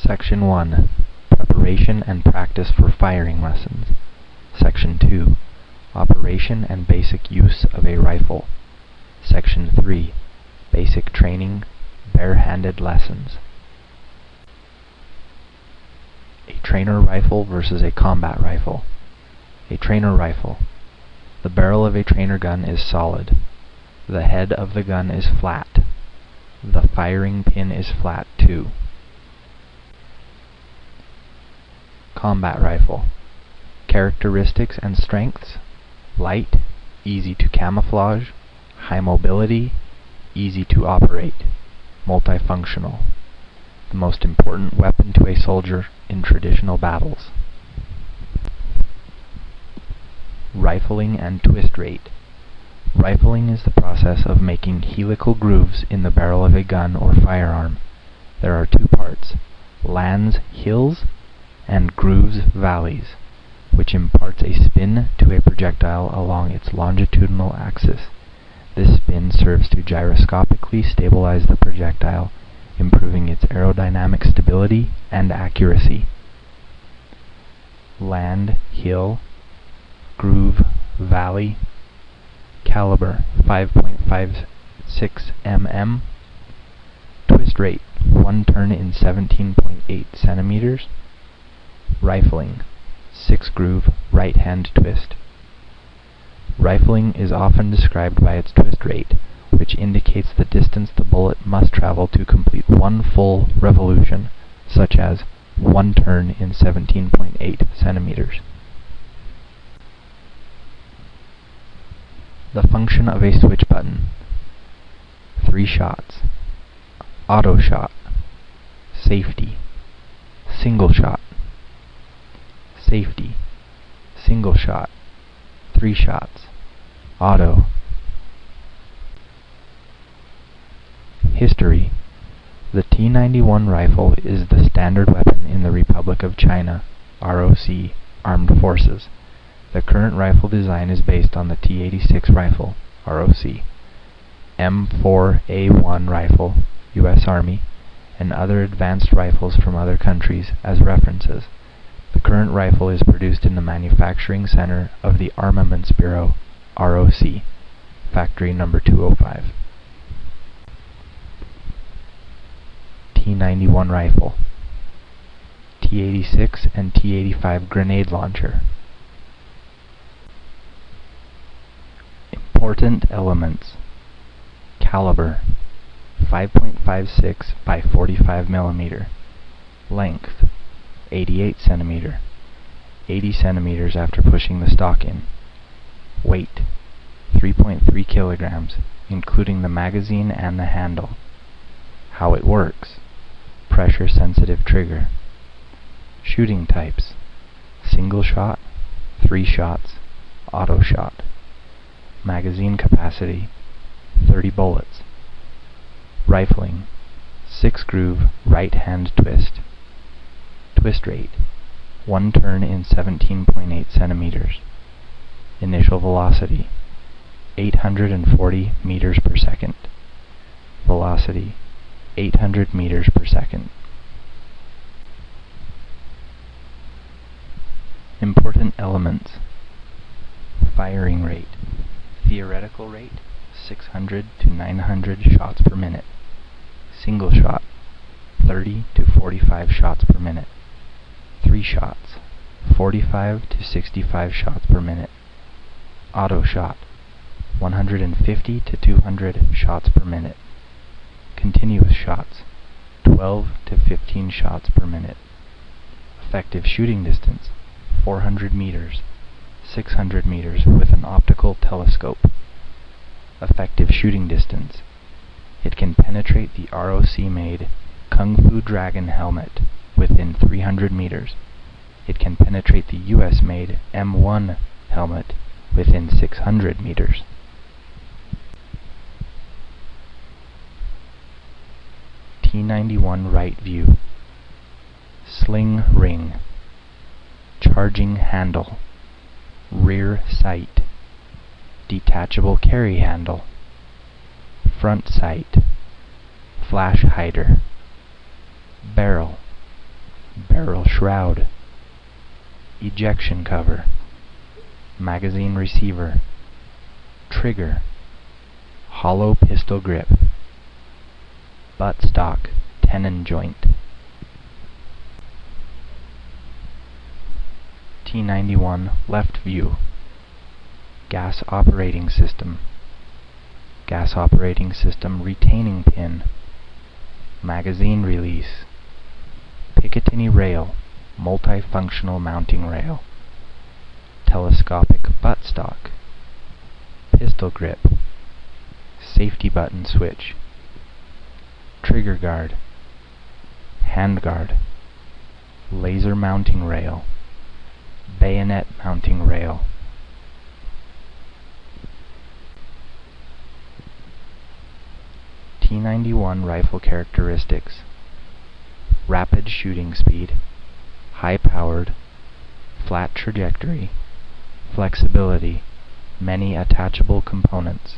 Section 1. Preparation and practice for firing lessons. Section 2. Operation and basic use of a rifle. Section 3. Basic training, barehanded lessons. A trainer rifle versus a combat rifle. A trainer rifle. The barrel of a trainer gun is solid. The head of the gun is flat. The firing pin is flat too. Combat rifle. Characteristics and strengths: light, easy to camouflage, high mobility, easy to operate, multifunctional. The most important weapon to a soldier in traditional battles. Rifling and twist rate. Rifling is the process of making helical grooves in the barrel of a gun or firearm. There are two parts: lands hills and grooves valleys, which imparts a spin to a projectile along its longitudinal axis. This spin serves to gyroscopically stabilize the projectile, improving its aerodynamic stability and accuracy. Land, hill, groove, valley. Caliber 5.56 mm. Twist rate 1 turn in 17.8 centimeters. Rifling 6 groove right hand twist. Rifling is often described by its twist rate, which indicates the distance the bullet must travel to complete one full revolution, such as 1 turn in 17.8 centimeters. The function of a switch button. 3 shots. Auto shot. Safety. Single shot. Safety. Single shot. 3 shots. Auto. History. The T-91 rifle is the standard weapon in the Republic of China, ROC, Armed Forces. The current rifle design is based on the T-86 rifle, ROC, M4A1 rifle, U.S. Army, and other advanced rifles from other countries as references. The current rifle is produced in the Manufacturing Center of the Armaments Bureau, ROC, Factory Number 205. T-91 rifle. T-86 and T-85 grenade launcher. Important elements. Caliber 5.56 by 45 mm. Length 88 cm. 80 cm after pushing the stock in. Weight 3.3 kilograms, including the magazine and the handle. How it works: pressure sensitive trigger. Shooting types: single shot, 3 shots, auto shot. Magazine capacity 30 bullets. Rifling 6 groove right hand twist. Twist rate 1 turn in 17.8 centimeters. Initial velocity 840 meters per second. Velocity 800 meters per second. Important elements. Firing rate. Theoretical rate 600 to 900 shots per minute. Single shot 30 to 45 shots per minute. 3 shots 45 to 65 shots per minute. Auto shot 150 to 200 shots per minute. Continuous shots 12 to 15 shots per minute. Effective shooting distance 400 meters, 600 meters with an optical telescope. Effective shooting distance: it can penetrate the ROC-made Kung Fu Dragon helmet within 300 meters. It can penetrate the US-made M1 helmet within 600 meters. T-91 right view. Sling ring. Charging handle. Rear sight. Detachable carry handle. Front sight. Flash hider. Barrel. barrel shroud, ejection cover, magazine receiver, trigger, hollow pistol grip, buttstock, tenon joint. T91 left view, gas operating system, gas operating system retaining pin, magazine release, Picatinny rail, multifunctional mounting rail, telescopic buttstock, pistol grip, safety button switch, trigger guard, hand guard, laser mounting rail, bayonet mounting rail. T91 rifle characteristics: rapid shooting speed, high-powered, flat trajectory, flexibility, many attachable components.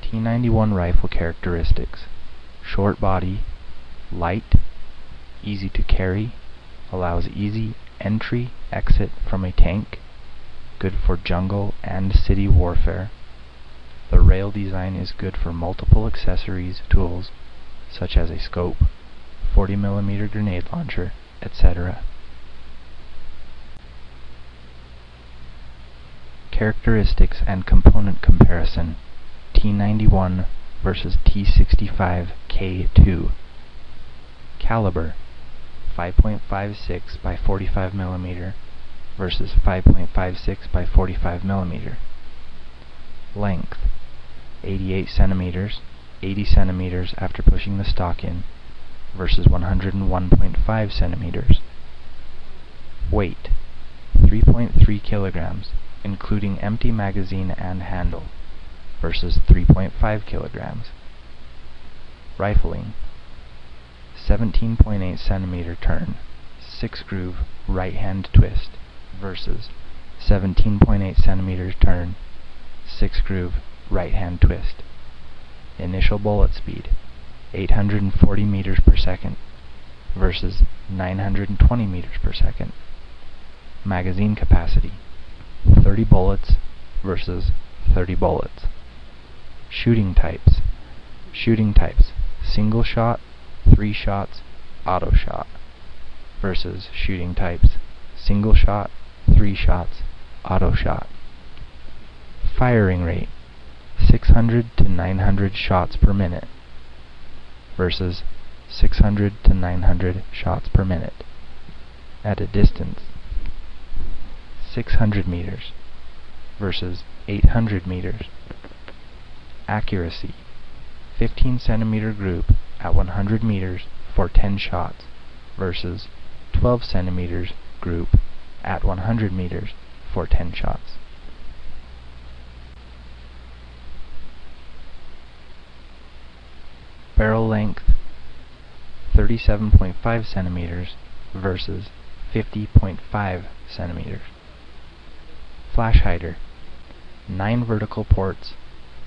T91 rifle characteristics: short body, light, easy to carry, allows easy entry, exit from a tank, good for jungle and city warfare. The rail design is good for multiple accessories, tools, such as a scope, 40mm grenade launcher, etc. Characteristics and component comparison: T91 versus T65K2. Caliber: 5.56 by 45mm versus 5.56 by 45mm. Length: 88 cm, 80 cm after pushing the stock in, versus 101.5 cm. Weight: 3.3 kilograms, including empty magazine and handle, versus 3.5 kilograms. Rifling: 17.8 cm turn, 6-groove right-hand twist, versus 17.8 cm turn, 6-groove right-hand twist. Initial bullet speed: 840 meters per second versus 920 meters per second. Magazine capacity: 30 bullets versus 30 bullets. Shooting types: single shot, 3 shots, auto shot, versus shooting types single shot, 3 shots, auto shot. Firing rate: 600 to 900 shots per minute versus 600 to 900 shots per minute. At a distance: 600 meters versus 800 meters. Accuracy: 15 centimeter group at 100 meters for 10 shots versus 12 centimeters group at 100 meters for 10 shots. Barrel length: 37.5 centimeters versus 50.5 centimeters. Flash hider: 9 vertical ports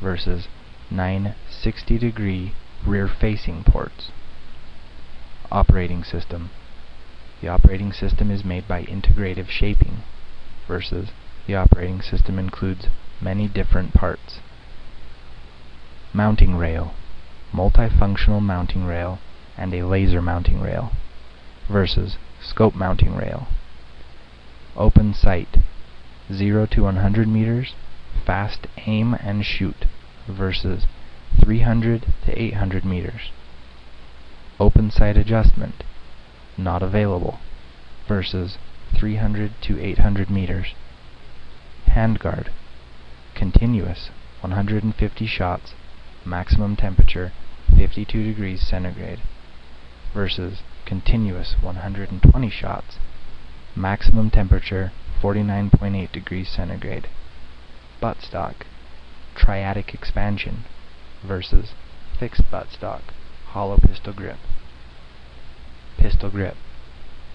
versus 9 60-degree rear-facing ports. Operating system: the operating system is made by integrative shaping versus the operating system includes many different parts. Mounting rail: multifunctional mounting rail and a laser mounting rail versus scope mounting rail. Open sight: 0 to 100 meters, fast aim and shoot versus 300 to 800 meters. Open sight adjustment: not available versus 300 to 800 meters. Handguard: continuous 150 shots, maximum temperature 52 degrees centigrade versus continuous 120 shots, maximum temperature 49.8 degrees centigrade. Buttstock: triadic expansion versus fixed buttstock, hollow pistol grip. Pistol grip: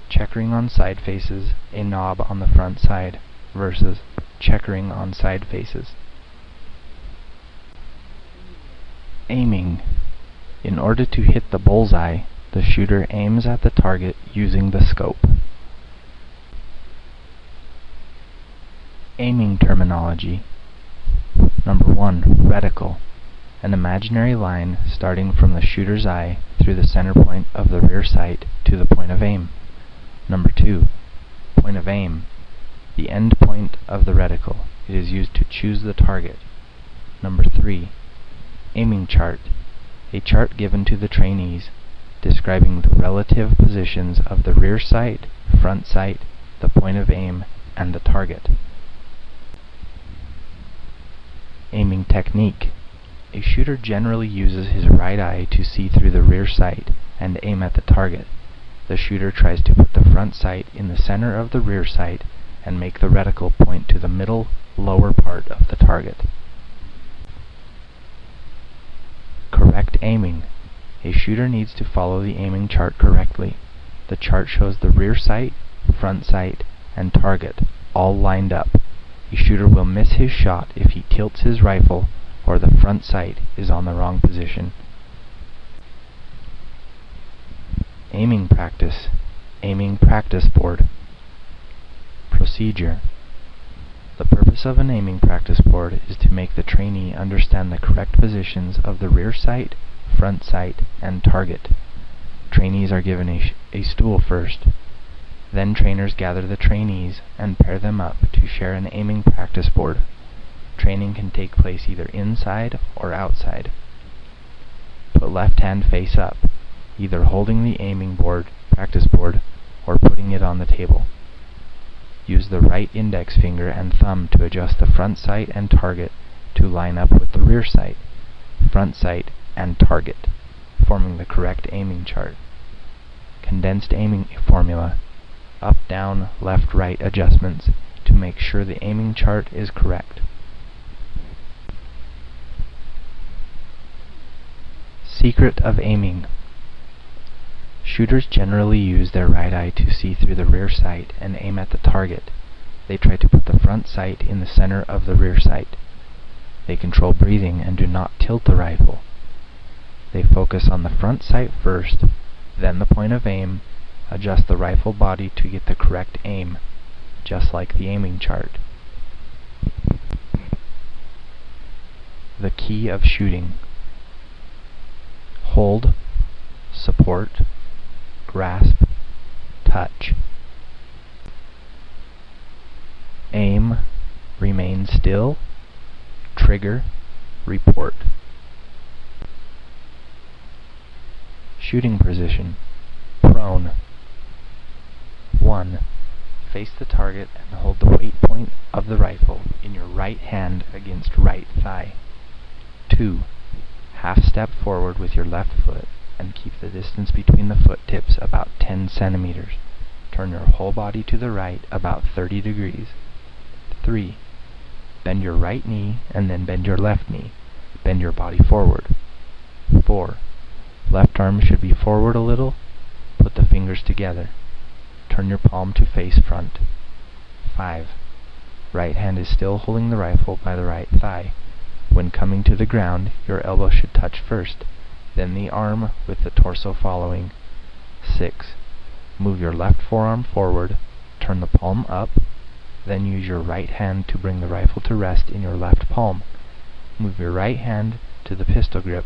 checkering on side faces, a knob on the front side versus checkering on side faces. Aiming: In order to hit the bullseye, the shooter aims at the target using the scope. Aiming terminology. Number 1. Reticle. An imaginary line starting from the shooter's eye through the center point of the rear sight to the point of aim. Number 2. Point of aim. The end point of the reticle. It is used to choose the target. Number 3. Aiming chart. A chart given to the trainees describing the relative positions of the rear sight, front sight, the point of aim, and the target. Aiming technique. A shooter generally uses his right eye to see through the rear sight and aim at the target. The shooter tries to put the front sight in the center of the rear sight and make the reticle point to the middle, lower part of the target. Correct aiming. A shooter needs to follow the aiming chart correctly. The chart shows the rear sight, front sight, and target all lined up. A shooter will miss his shot if he tilts his rifle or the front sight is on the wrong position. Aiming practice. Aiming practice board. Procedure. The purpose of an aiming practice board is to make the trainee understand the correct positions of the rear sight, front sight, and target. Trainees are given a stool first. Then trainers gather the trainees and pair them up to share an aiming practice board. Training can take place either inside or outside. Put left hand face up, either holding the aiming practice board, or putting it on the table. Use the right index finger and thumb to adjust the front sight and target to line up with the rear sight, front sight, and target, forming the correct aiming chart. Condensed aiming formula. Up, down, left, right adjustments to make sure the aiming chart is correct. Secret of aiming. Shooters generally use their right eye to see through the rear sight and aim at the target. They try to put the front sight in the center of the rear sight. They control breathing and do not tilt the rifle. They focus on the front sight first, then the point of aim, adjust the rifle body to get the correct aim, just like the aiming chart. The key of shooting. Hold, support, grasp, touch. Aim, remain still, trigger, report. Shooting position. Prone. 1. Face the target and hold the weight point of the rifle in your right hand against right thigh. 2. Half step forward with your left foot and keep the distance between the foot tips about 10 centimeters. Turn your whole body to the right about 30 degrees. 3. Bend your right knee and then bend your left knee. Bend your body forward. 4. Left arm should be forward a little. Put the fingers together. Turn your palm to face front. 5. Right hand is still holding the rifle by the right thigh. When coming to the ground, your elbow should touch first, then the arm with the torso following. 6. Move your left forearm forward, turn the palm up, then use your right hand to bring the rifle to rest in your left palm. Move your right hand to the pistol grip,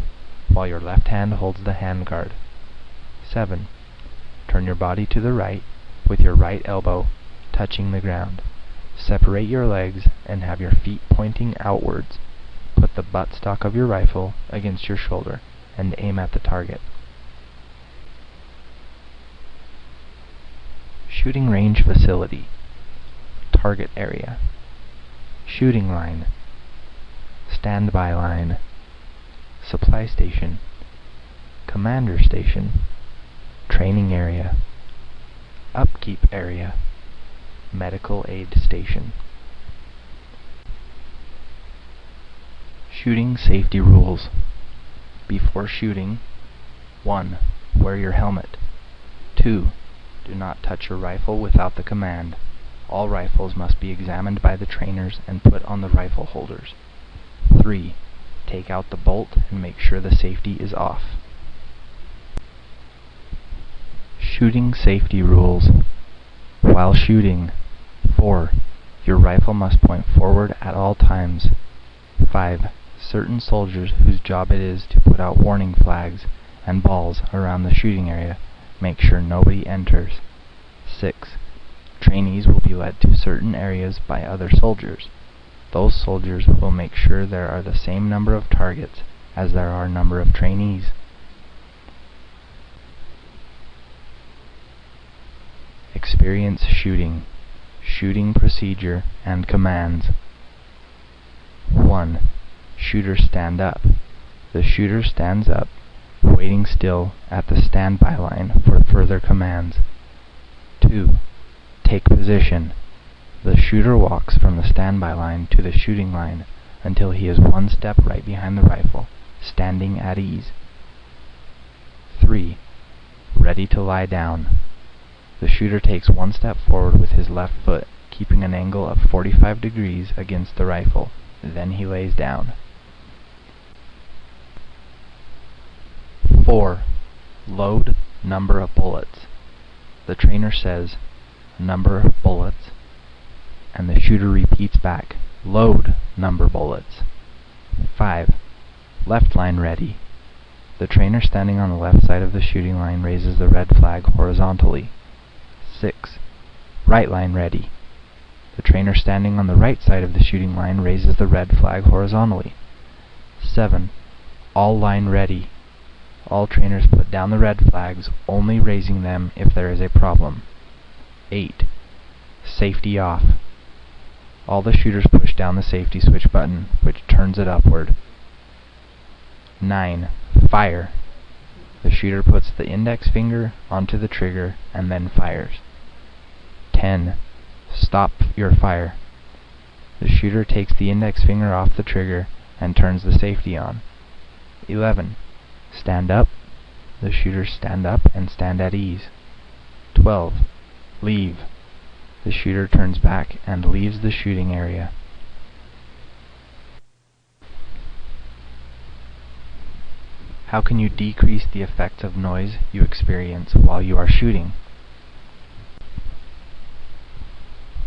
while your left hand holds the handguard. 7. Turn your body to the right, with your right elbow touching the ground. Separate your legs and have your feet pointing outwards. Put the buttstock of your rifle against your shoulder and aim at the target. Shooting range facility. Target area. Shooting line. Standby line. Supply station. Commander station. Training area. Upkeep area. Medical aid station. Shooting safety rules. Before shooting, 1. Wear your helmet. 2. Do not touch your rifle without the command. All rifles must be examined by the trainers and put on the rifle holders. 3. Take out the bolt and make sure the safety is off. Shooting safety rules. While shooting, 4. Your rifle must point forward at all times. 5. Certain soldiers whose job it is to put out warning flags and balls around the shooting area make sure nobody enters. 6. Trainees will be led to certain areas by other soldiers. Those soldiers will make sure there are the same number of targets as there are number of trainees. Experience shooting. Shooting procedure and commands. 1. Shooter stand up. The shooter stands up, waiting still at the standby line for further commands. 2. Take position. The shooter walks from the standby line to the shooting line until he is one step right behind the rifle, standing at ease. 3. Ready to lie down. The shooter takes one step forward with his left foot, keeping an angle of 45 degrees against the rifle. Then he lays down. 4. Load number of bullets. The trainer says, number of bullets, and the shooter repeats back, load number bullets. 5. Left line ready. The trainer standing on the left side of the shooting line raises the red flag horizontally. 6. Right line ready. The trainer standing on the right side of the shooting line raises the red flag horizontally. 7. All line ready. All trainers put down the red flags, only raising them if there is a problem. 8. Safety off. All the shooters push down the safety switch button, which turns it upward. 9. Fire. The shooter puts the index finger onto the trigger and then fires. 10. Stop your fire. The shooter takes the index finger off the trigger and turns the safety on. 11. Stand up. The shooters stand up and stand at ease. 12. Leave. The shooter turns back and leaves the shooting area. How can you decrease the effects of noise you experience while you are shooting?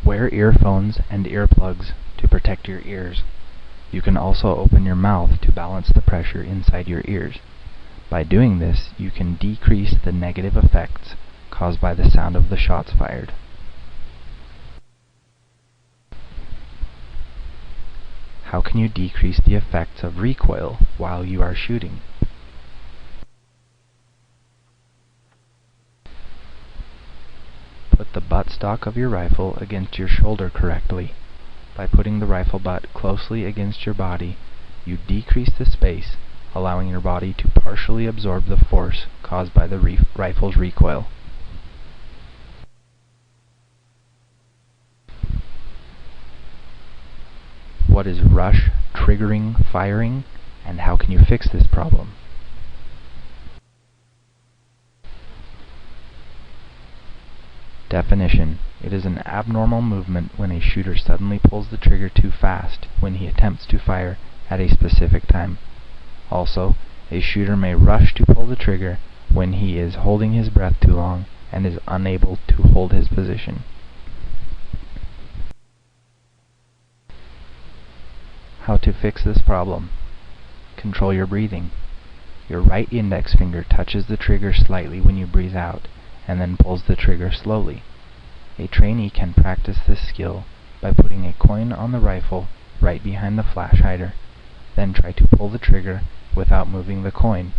Wear earphones and earplugs to protect your ears. You can also open your mouth to balance the pressure inside your ears. By doing this, you can decrease the negative effects caused by the sound of the shots fired. How can you decrease the effects of recoil while you are shooting? Put the buttstock of your rifle against your shoulder correctly. By putting the rifle butt closely against your body, you decrease the space, allowing your body to partially absorb the force caused by the rifle's recoil. What is rush triggering firing, and how can you fix this problem? Definition: it is an abnormal movement when a shooter suddenly pulls the trigger too fast when he attempts to fire at a specific time. Also, a shooter may rush to pull the trigger when he is holding his breath too long and is unable to hold his position. How to fix this problem? Control your breathing. Your right index finger touches the trigger slightly when you breathe out, and then pulls the trigger slowly. A trainee can practice this skill by putting a coin on the rifle right behind the flash hider, then try to pull the trigger without moving the coin.